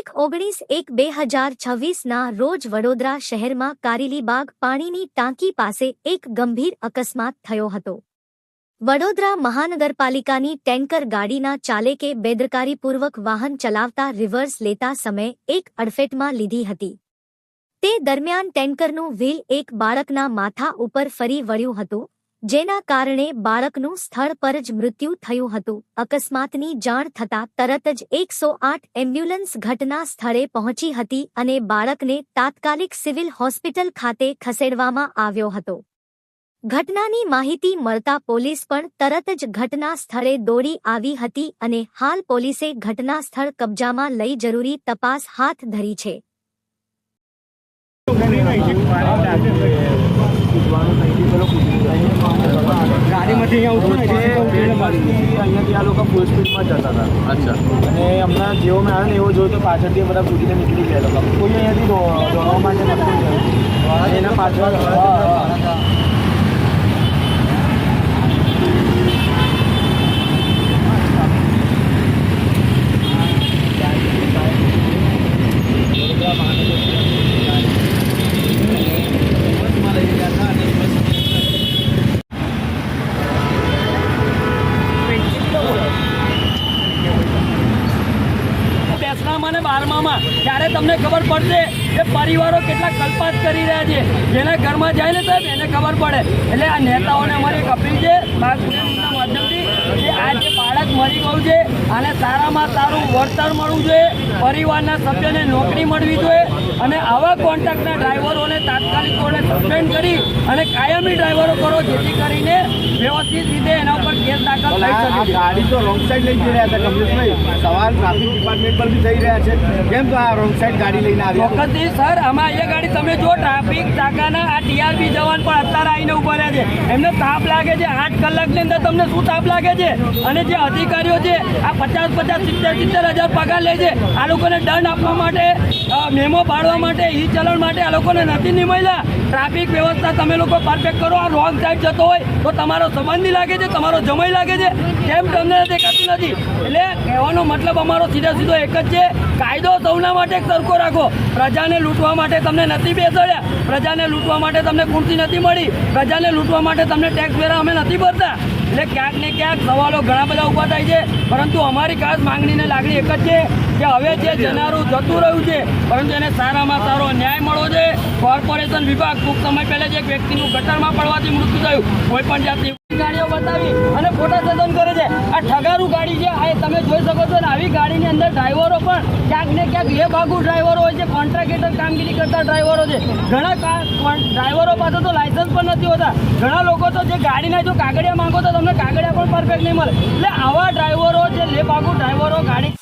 19/1/2026 રોજ વડોદરા શહેરમાં કારેલીબાગ પાણીની ટાંકી પાસે એક ગંભીર અકસ્માત થયો હતો। વડોદરા મહાનગરપાલિકાની ટેન્કર ગાડીના ચાલકે બેદરકારીપૂર્વક વાહન ચલાવતા રિવર્સ લેતા સમયે એક અડફેટમાં લીધી હતી। તે દરમિયાન ટેન્કરનું વ્હીલ એક બાળકના માથા ઉપર ફરી વળ્યું હતું, જેના કારણે બાળકનું સ્થળ પર જ મૃત્યુ થયું હતું। અકસ્માતની જાણ થતાં તરત જ 108 એમ્બ્યુલન્સ ઘટના સ્થળે પહોંચી હતી અને બાળકને તાત્કાલિક સિવિલ હોસ્પિટલ ખાતે ખસેડવામાં આવ્યો હતો। ઘટનાની માહિતી મળતા પોલીસ પણ તરત જ ઘટના સ્થળે દોડી આવી હતી અને હાલ પોલીસે ઘટના સ્થળ કબજામાં લઈ જરૂરી તપાસ હાથ ધરી છે। ગાડીમાંથી અહીંયાથી આ લોકો ફૂલ સ્પીડમાં જતા હતા। અચ્છા। અને હમણાં જેવો મેં આવ્યો ને એવો જોયું તો પાછળથી બધા કૂદીને નીકળી ગયા લોકો। કોઈ અહીંયાથી દોડવા માટે નથી એના પાછળ અને 12માં ત્યારે તમને ખબર પડશે કે પરિવારો કેટલા કલ્પાત કરી રહ્યા છે। જેના ઘરમાં જાય ને સાહેબ એને ખબર પડે। એટલે આ નેતાઓને અમારી એક અપીલ છે માધ્યમથી કે આ જે બાળક મરી ગયું છે આને સારામાં સારું વળતર મળવું જોઈએ, પરિવારના સભ્યોને નોકરી મળવી જોઈએ અને આવા કોન્ટ્રાક્ટના ડ્રાઈવરોને તાત્કાલિક ધોરણે સસ્પેન્ડ કરી અને કાયમી ડ્રાઈવરો કરો, જેથી કરીને વ્યવસ્થિત રીતે એના ઉપર કેસ દાખલ થઈ શકે। ગાડી તો રોંગ સાઈડ લઈ જઈ રહ્યા હતા કમલેશભાઈ, સવાલ ટ્રાફિક ડિપાર્ટમેન્ટ પર બી જઈ રહ્યા છે, કેમ તો આ રોંગ સાઈડ ગાડી લઈને આવી? ચોક્કસથી સર, આમાં એ ગાડી તમે જો ટ્રાફિક ચાકાના આ ટીઆરપી જવાન પણ અત્યારે આવીને ઉભા રહ્યા છે। એમને તાપ લાગે છે 8 કલાકની અંદર, તમને શું તાપ લાગે છે? અને જે અધિકારીઓ છે આ 50,000 70,000 પગાર લે છે, આ લોકોને દંડ આપવા માટે, મેમો પાડવા માટે, ઈ ચલણ માટે આ લોકોને નથી નિમાયેલા। ટ્રાફિક વ્યવસ્થા તમે લોકો પરફેક્ટ કરો। આ રોંગ સાઈડ જતો હોય તો તમારો સંબંધી લાગે છે, તમારો જમાઈ લાગે છે, કેમ તમને દેખાતું નથી? એટલે કહેવાનો મતલબ અમારો સીધો એક જ છે, કાયદો સૌના માટે સરખો રાખો। પ્રજાને લૂંટવા માટે તમને નથી બેસાડ્યા, પ્રજાને લૂંટવા માટે તમને ખુરશી નથી મળી, પ્રજાને લૂંટવા માટે તમને ટેક્સ વેરા અમે નથી ભરતા। એટલે ક્યાંક ને ક્યાંક સવાલો ઘણા બધા ઊભા થાય છે, પરંતુ અમારી ખાસ માંગણીને લાગણી એક જ છે કે હવે જે જનારું જતું રહ્યું છે, પરંતુ એને સારામાં સારો ન્યાય મળવો છે। કોર્પોરેશન વિભાગ ટૂંક સમય પહેલા જ એક વ્યક્તિનું ગટરમાં પડવાથી મૃત્યુ થયું, કોઈ પણ જાતની ગાડીઓ બતાવી અને ખોટા સદન કરે છે। આ ઠગારું ગાડી છે, આ તમે જોઈ શકો છો ને। આવી ગાડીની અંદર ડ્રાઈવરો પણ ક્યાંક ને ક્યાંક લેભાગુ ડ્રાઈવરો હોય છે, કોન્ટ્રાક્ટર કામગીરી કરતા ડ્રાઈવરો છે। ઘણા ડ્રાઈવરો પાસે તો લાયસન્સ પણ નથી હોતા। ઘણા લોકો તો જે ગાડીના જો કાગળિયા માંગો તો તમને કાગળિયા પણ પરફેક્ટ નહીં મળે। એટલે આવા ડ્રાઈવરો જે લેભાગુ ડ્રાઈવરો ગાડી